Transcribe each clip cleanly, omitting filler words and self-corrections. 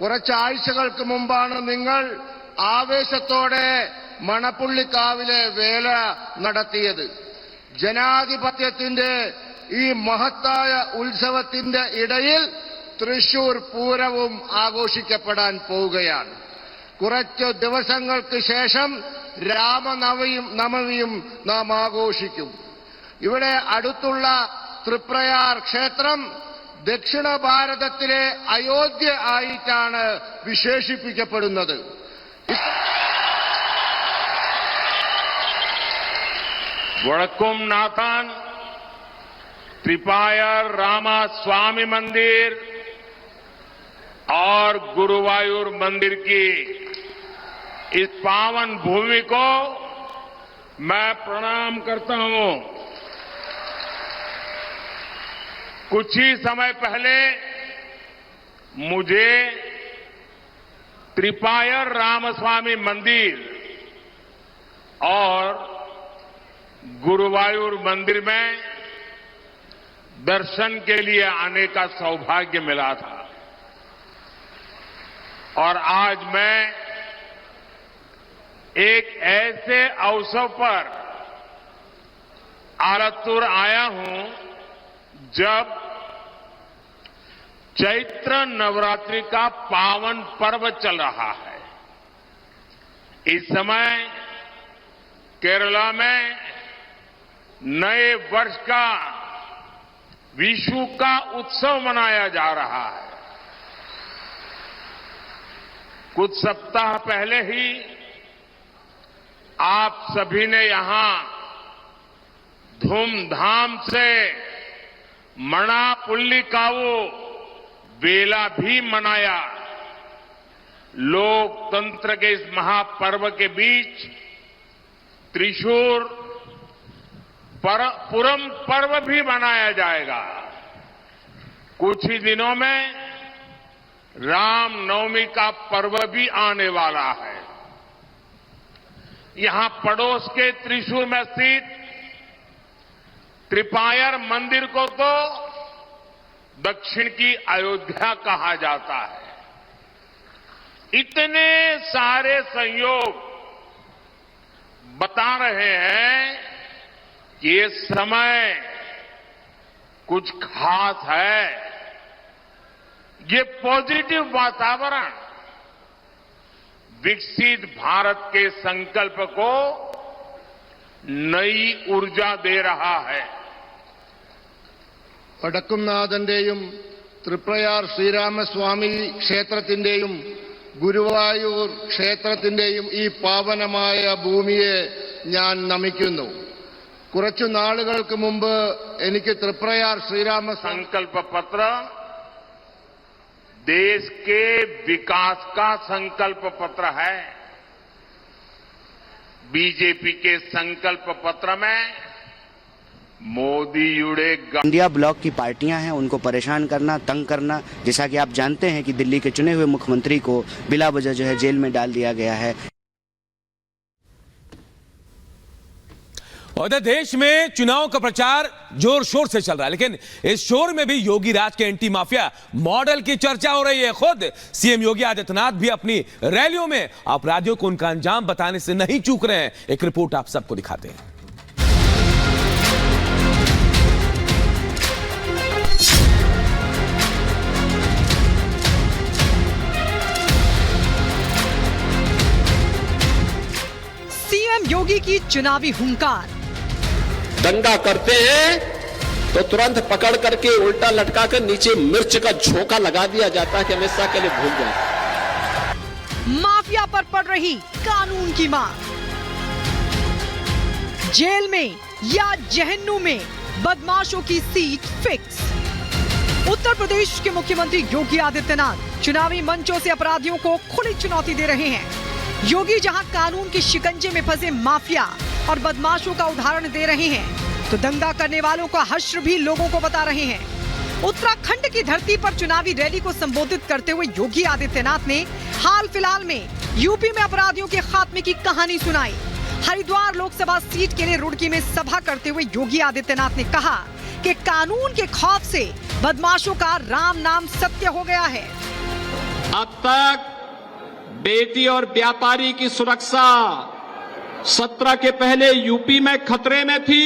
കുറച്ചാഴ്ചകൾക്ക് മുമ്പാണ് നിങ്ങൾ ആവേശത്തോടെ മണപ്പുള്ളിക്കാവിലെ വേല നടത്തിയത്. ജനാധിപത്യത്തിന്റെ ഈ മഹത്തായ ഉത്സവത്തിന്റെ ഇടയിൽ തൃശൂർ പൂരവും ആഘോഷിക്കപ്പെടാൻ പോവുകയാണ്. കുറച്ച് ദിവസങ്ങൾക്ക് ശേഷം രാമനവമിയും നാം ആഘോഷിക്കും. ഇവിടെ അടുത്തുള്ള തൃപ്രയാർ ക്ഷേത്രം ദക്ഷിണ ഭാരതത്തിലെ അയോധ്യ ആയിട്ടാണ് വിശേഷിപ്പിക്കപ്പെടുന്നത്. वड़कुमनाथन, त्रिपायर रामास्वामी मंदिर और गुरुवायूर मंदिर की इस पावन भूमि को मैं प्रणाम करता हूं। कुछ ही समय पहले मुझे त्रिपायर रामस्वामी मंदिर और गुरुवायूर मंदिर में दर्शन के लिए आने का सौभाग्य मिला था और आज मैं एक ऐसे अवसर पर आलतूर आया हूं जब चैत्र नवरात्रि का पावन पर्व चल रहा है। इस समय केरला में नए वर्ष का विशु का उत्सव मनाया जा रहा है। कुछ सप्ताह पहले ही आप सभी ने यहां धूमधाम से मणापुल्लिकावु वेला भी मनाया। लोकतंत्र के इस महापर्व के बीच त्रिशूर पुरम पर्व भी मनाया जाएगा। कुछ ही दिनों में रामनवमी का पर्व भी आने वाला है। यहां पड़ोस के त्रिशूर में स्थित त्रिपायर मंदिर को तो दक्षिण की अयोध्या कहा जाता है। इतने सारे संयोग बता रहे हैं कि ये समय कुछ खास है। ये पॉजिटिव वातावरण विकसित भारत के संकल्प को नई ऊर्जा दे रहा है। വടക്കുംനാഥന്റെയും തൃപ്രയാർ ശ്രീരാമസ്വാമി ക്ഷേത്രത്തിന്റെയും ഗുരുവായൂർ ക്ഷേത്രത്തിന്റെയും ഈ പാവനമായ ഭൂമിയെ ഞാൻ നമിക്കുന്നു. കുറച്ചു നാളുകൾക്ക് മുമ്പ് എനിക്ക് തൃപ്രയാർ ശ്രീരാമ संकल्प पत्र देश के विकास का संकल्प पत्र है। बीजेपी के संकल्प पत्र में मोदी जुड़े इंडिया ब्लॉक की पार्टियां हैं, उनको परेशान करना, तंग करना। जैसा कि आप जानते हैं कि दिल्ली के चुने हुए मुख्यमंत्री को बिला वजह जो है जेल में डाल दिया गया है। और देश में चुनाव का प्रचार जोर शोर से चल रहा है, लेकिन इस शोर में भी योगी राज के एंटी माफिया मॉडल की चर्चा हो रही है। खुद सीएम योगी आदित्यनाथ भी अपनी रैलियों में अपराधियों को उनका अंजाम बताने से नहीं चूक रहे हैं। एक रिपोर्ट आप सबको दिखाते हैं। सीएम योगी की चुनावी हुंकार। दंगा करते हैं तो तुरंत पकड़ करके उल्टा लटका कर नीचे मिर्च का झोंका लगा दिया जाता है कि हमेशा के लिए भूल जाए। माफिया पर पड़ रही कानून की मार। जेल में या जहन्नुम में बदमाशों की सीट फिक्स। उत्तर प्रदेश के मुख्यमंत्री योगी आदित्यनाथ चुनावी मंचों से अपराधियों को खुली चुनौती दे रहे हैं। योगी जहां कानून के शिकंजे में फंसे माफिया और बदमाशों का उदाहरण दे रहे हैं, तो दंगा करने वालों का हश्र भी लोगों को बता रहे हैं। उत्तराखंड की धरती पर चुनावी रैली को संबोधित करते हुए योगी आदित्यनाथ ने हाल फिलहाल में यूपी में अपराधियों के खात्मे की कहानी सुनाई। हरिद्वार लोकसभा सीट के लिए रुड़की में सभा करते हुए योगी आदित्यनाथ ने कहा कि कानून के खौफ से बदमाशों का राम नाम सत्य हो गया है। अब तक बेटी और व्यापारी की सुरक्षा 17 के पहले यूपी में खतरे में थी,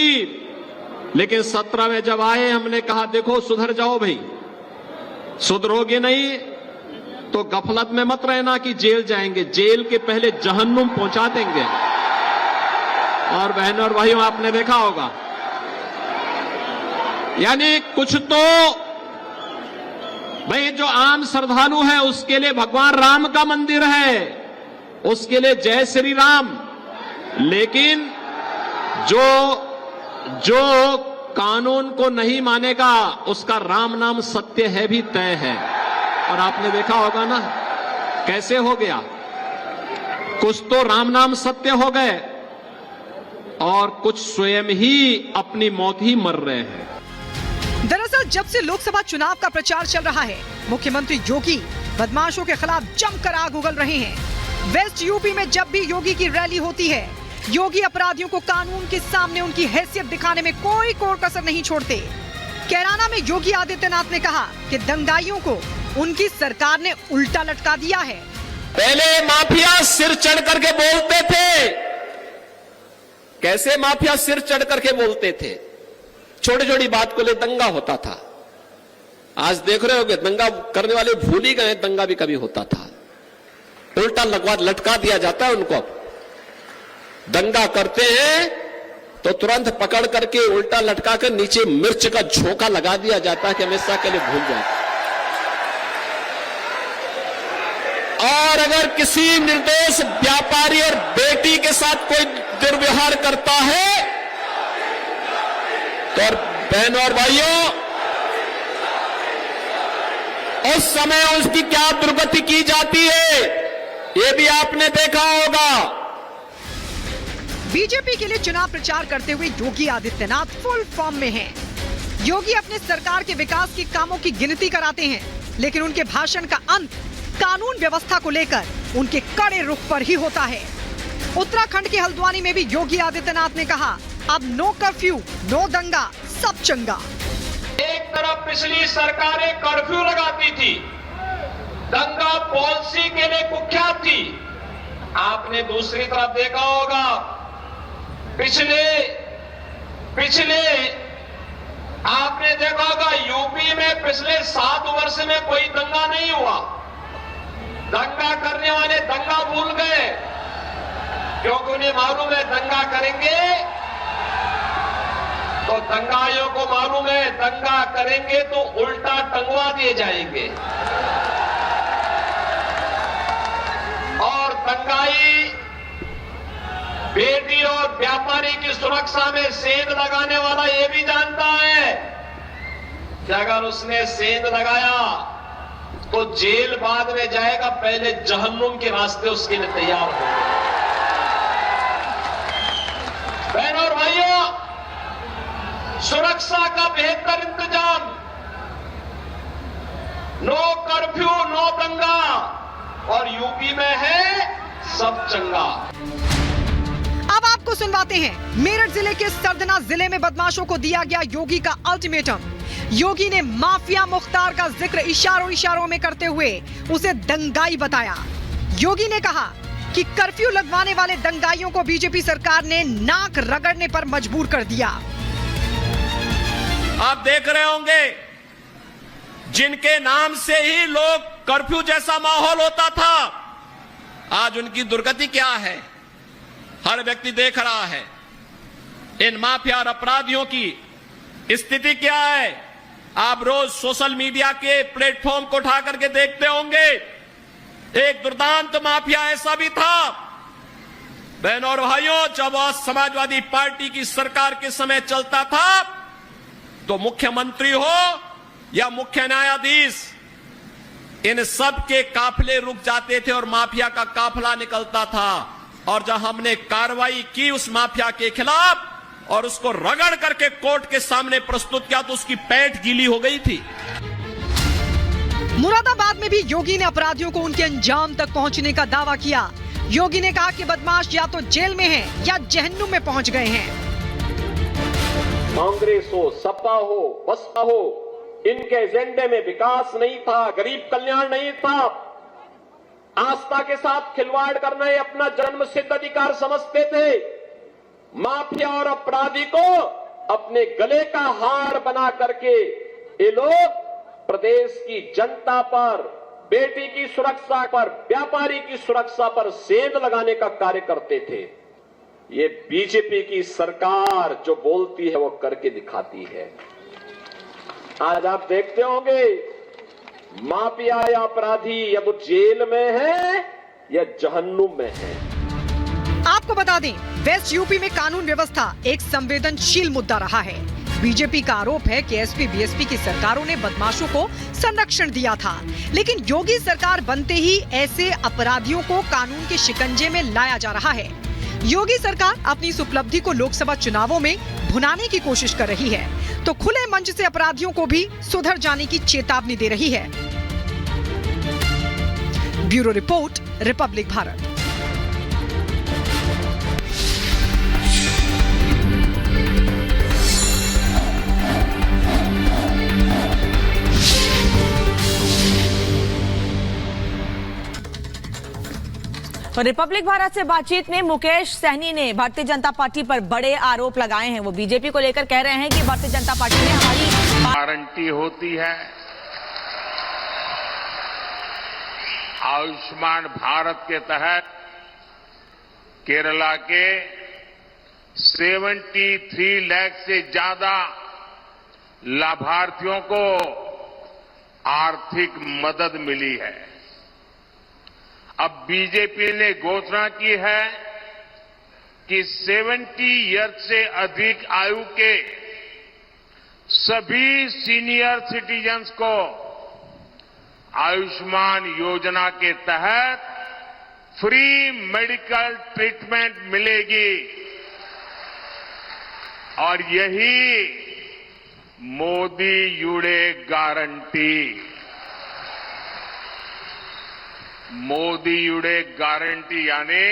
लेकिन 17 में जब आए हमने कहा देखो सुधर जाओ भाई, सुधरोगे नहीं तो गफलत में मत रहना कि जेल जाएंगे, जेल के पहले जहन्नुम पहुंचा देंगे। और बहनों और भाइयों आपने देखा होगा, यानी कुछ तो भाई जो आम श्रद्धालु है उसके लिए भगवान राम का मंदिर है, उसके लिए जय श्री राम, लेकिन जो कानून को नहीं मानेगा उसका राम नाम सत्य है भी तय है। और आपने देखा होगा ना कैसे हो गया, कुछ तो राम नाम सत्य हो गए और कुछ स्वयं ही अपनी मौत ही मर रहे हैं। दरअसल जब से लोकसभा चुनाव का प्रचार चल रहा है, मुख्यमंत्री योगी बदमाशों के खिलाफ जमकर आग उगल रहे हैं। वेस्ट यूपी में जब भी योगी की रैली होती है, योगी अपराधियों को कानून के सामने उनकी हैसियत दिखाने में कोई कोर कसर नहीं छोड़ते। कैराना में योगी आदित्यनाथ ने कहा कि दंगाइयों को उनकी सरकार ने उल्टा लटका दिया है। पहले माफिया सिर चढ़ करके बोलते थे, कैसे माफिया सिर चढ़ करके बोलते थे, छोटी छोटी बात को ले दंगा होता था। आज देख रहे होगे दंगा करने वाले भूल ही गए, दंगा भी कभी होता था। उल्टा लटका दिया जाता है उनको। दंगा करते हैं तो तुरंत पकड़ करके उल्टा लटका कर नीचे मिर्च का झोंका लगा दिया जाता है कि हमेशा के लिए भूल जाए। और अगर किसी निर्दोष व्यापारी और बेटी के साथ कोई दुर्व्यवहार करता है तो बहनों और भाइयों उस समय उसकी क्या दुर्गति की जाती है, ये भी आपने देखा होगा। बीजेपी के लिए चुनाव प्रचार करते हुए योगी आदित्यनाथ फुल फॉर्म में हैं। योगी अपने सरकार के विकास के कामों की गिनती कराते हैं, लेकिन उनके भाषण का अंत कानून व्यवस्था को लेकर उनके कड़े रुख पर ही होता है। उत्तराखंड के हल्द्वानी में भी योगी आदित्यनाथ ने कहा, अब नो कर्फ्यू, नो दंगा, सब चंगा। एक तरफ पिछली सरकारें कर्फ्यू लगाती थी, दंगा पॉलिसी के लिए कुख्यात थी। आपने दूसरी तरफ देखा होगा पिछले आपने देखा होगा यूपी में पिछले 7 वर्ष में कोई दंगा नहीं हुआ। दंगा करने वाले दंगा भूल गए, क्योंकि उन्हें मालूम है दंगा करेंगे तो दंगाइयों को मालूम है दंगा करेंगे तो उल्टा टंगवा दिए जाएंगे। और दंगाई बेटी और व्यापारी की सुरक्षा में सेंध लगाने वाला ये भी जानता है कि अगर उसने सेंध लगाया तो जेल बाद में जाएगा, पहले जहन्नुम के रास्ते उसके लिए तैयार हो। बहनों और भाइयों, सुरक्षा का बेहतर इंतजाम, नो कर्फ्यू, नो दंगा, और यूपी में है सब चंगा। अब आपको सुनवाते हैं मेरठ जिले के सरदना जिले में बदमाशों को दिया गया योगी का अल्टीमेटम। योगी ने माफिया मुख्तार का जिक्र इशारों में करते हुए उसे दंगाई बताया। योगी ने कहा कि कर्फ्यू लगवाने वाले दंगाइयों को बीजेपी सरकार ने नाक रगड़ने पर मजबूर कर दिया। आप देख रहे होंगे जिनके नाम से ही लोग कर्फ्यू जैसा माहौल होता था, आज उनकी दुर्गति क्या है हर व्यक्ति देख रहा है। इन माफिया और अपराधियों की स्थिति क्या है आप रोज सोशल मीडिया के प्लेटफॉर्म को उठा करके देखते होंगे। एक दुर्दांत माफिया ऐसा भी था। बहनों और भाइयों, जब समाजवादी पार्टी की सरकार के समय चलता था तो मुख्यमंत्री हो या मुख्य न्यायाधीश, इन सब के काफिले रुक जाते थे और माफिया का काफिला निकलता था। और जब हमने कार्रवाई की उस माफिया के खिलाफ और उसको रगड़ करके कोर्ट के सामने प्रस्तुत किया तो उसकी पैंट गीली हो गई थी। मुरादाबाद में भी योगी ने अपराधियों को उनके अंजाम तक पहुंचने का दावा किया। योगी ने कहा कि बदमाश या तो जेल में हैं या जहन्नुम में पहुंच गए हैं। कांग्रेस हो, सपा हो, बसपा हो, इनके एजेंडे में विकास नहीं था, गरीब कल्याण नहीं था। आस्था के साथ खिलवाड़ करना ये अपना जन्मसिद्ध अधिकार समझते थे। माफिया और अपराधी को अपने गले का हार बना करके ये लोग प्रदेश की जनता पर, बेटी की सुरक्षा पर, व्यापारी की सुरक्षा पर सेंध लगाने का कार्य करते थे। ये बीजेपी की सरकार जो बोलती है वो करके दिखाती है। आज आप देखते होंगे माफिया या अपराधी या तो जेल में है या जहन्नुम में है। आपको बता दें, वेस्ट यूपी में कानून व्यवस्था एक संवेदनशील मुद्दा रहा है। बीजेपी का आरोप है कि एसपी बीएसपी की सरकारों ने बदमाशों को संरक्षण दिया था, लेकिन योगी सरकार बनते ही ऐसे अपराधियों को कानून के शिकंजे में लाया जा रहा है। योगी सरकार अपनी इस उपलब्धि को लोकसभा चुनावों में भुनाने की कोशिश कर रही है, तो खुले मंच से अपराधियों को भी सुधर जाने की चेतावनी दे रही है। Bureau report, Republic Bharat. तो रिपब्लिक भारत से बातचीत में मुकेश सहनी ने भारतीय जनता पार्टी पर बड़े आरोप लगाए हैं। वो बीजेपी को लेकर कह रहे हैं कि भारतीय जनता पार्टी ने हमारी गारंटी होती है। आयुष्मान भारत के तहत केरला के 73 लाख से ज्यादा लाभार्थियों को आर्थिक मदद मिली है। अब बीजेपी ने घोषणा की है कि 70 ईयर्स से अधिक आयु के सभी सीनियर सिटीजन्स को आयुष्मान योजना के तहत फ्री मेडिकल ट्रीटमेंट मिलेगी और यही मोदी युडे गारंटी। मोदी युडे गारंटी यानी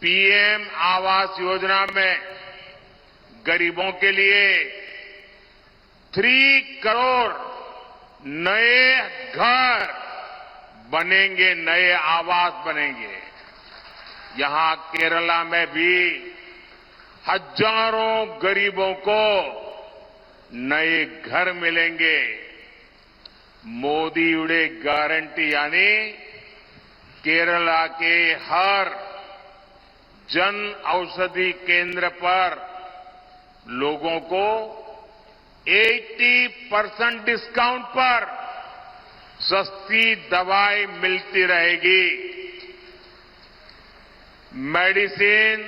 पीएम आवास योजना में गरीबों के लिए 3 करोड़ नए घर बनेंगे, नए आवास बनेंगे। यहां केरला में भी हजारों गरीबों को नए घर मिलेंगे। मोदी युडे गारंटी यानी केरला के हर जन औषधि केंद्र पर लोगों को 80% डिस्काउंट पर सस्ती दवाई मिलती रहेगी। Medicine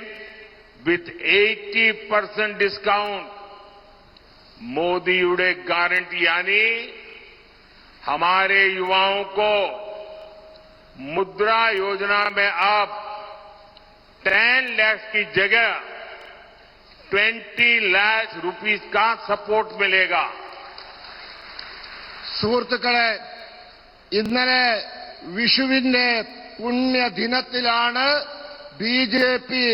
with 80% discount. मोदी युडे गारंटी यानी हमारे युवाओं को मुद्रा योजना में अब 10 लाख की जगह 20 लाख रुपीस का सपोर्ट मिलेगा। സുഹൃത്തുക്കളെ, ഇന്നലെ വിഷുവിന്റെ പുണ്യദിനത്തിലാണ് ബിജെപി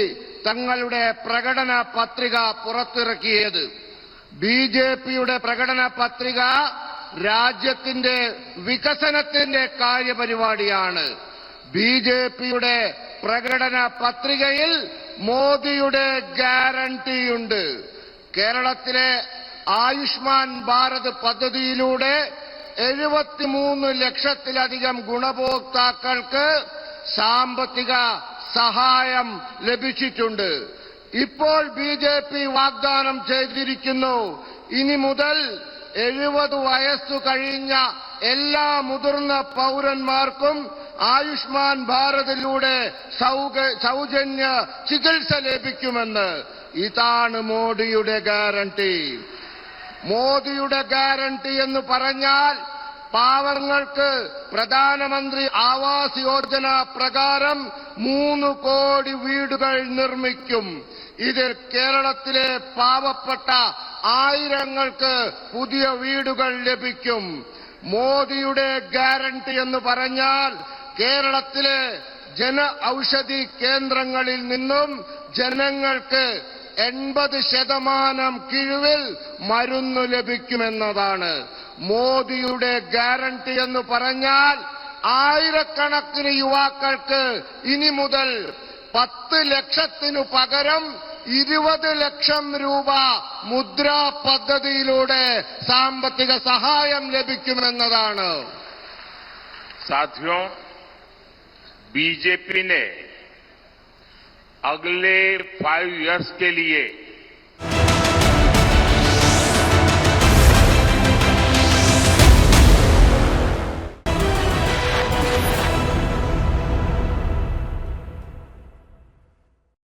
തങ്ങളുടെ പ്രകടന പത്രിക പുറത്തിറക്കിയത്. ബിജെപിയുടെ പ്രകടന പത്രിക രാജ്യത്തിന്റെ വികസനത്തിന്റെ കാര്യപരിപാടിയാണ്. ബിജെപിയുടെ പ്രകടന പത്രികയിൽ മോദിയുടെ ഗ്യാരണ്ടിയുണ്ട്. കേരളത്തിലെ ആയുഷ്മാൻ ഭാരത് പദ്ധതിയിലൂടെ 73 ലക്ഷത്തിലധികം ഗുണഭോക്താക്കൾക്ക് സാമ്പത്തിക സഹായം ലഭിച്ചിട്ടുണ്ട്. ഇപ്പോൾ ബിജെപി വാഗ്ദാനം ചെയ്തിരിക്കുന്നു, ഇനി മുതൽ 70 വയസ്സു കഴിഞ്ഞ എല്ലാ മുതിർന്ന പൗരന്മാർക്കും ആയുഷ്മാൻ ഭാരതിലൂടെ സൗജന്യ ചികിത്സ ലഭിക്കുമെന്ന്. ഇതാണ് മോദിയുടെ ഗ്യാരണ്ടി. മോദിയുടെ ഗ്യാരണ്ടി എന്ന് പറഞ്ഞാൽ പാവങ്ങൾക്ക് പ്രധാനമന്ത്രി ആവാസ് യോജന പ്രകാരം 3 കോടി വീടുകൾ നിർമ്മിക്കും. ഇതിൽ കേരളത്തിലെ പാവപ്പെട്ട ആയിരങ്ങൾക്ക് പുതിയ വീടുകൾ ലഭിക്കും. മോദിയുടെ ഗ്യാരണ്ടി എന്ന് പറഞ്ഞാൽ കേരളത്തിലെ ജന ഔഷധി കേന്ദ്രങ്ങളിൽ നിന്നും ജനങ്ങൾക്ക് 80% കിഴിവിൽ മരുന്ന് ലഭിക്കുമെന്നതാണ്. മോദിയുടെ ഗ്യാരണ്ടി എന്ന് പറഞ്ഞാൽ ആയിരക്കണക്കിന് യുവാക്കൾക്ക് ഇനി മുതൽ 10 ലക്ഷത്തിനു പകരം 20 ലക്ഷം രൂപ മുദ്രാ പദ്ധതിയിലൂടെ സാമ്പത്തിക സഹായം ലഭിക്കുമെന്നതാണ്. साथियों, बीजेपी ने अगले 5 इयर्स के लिए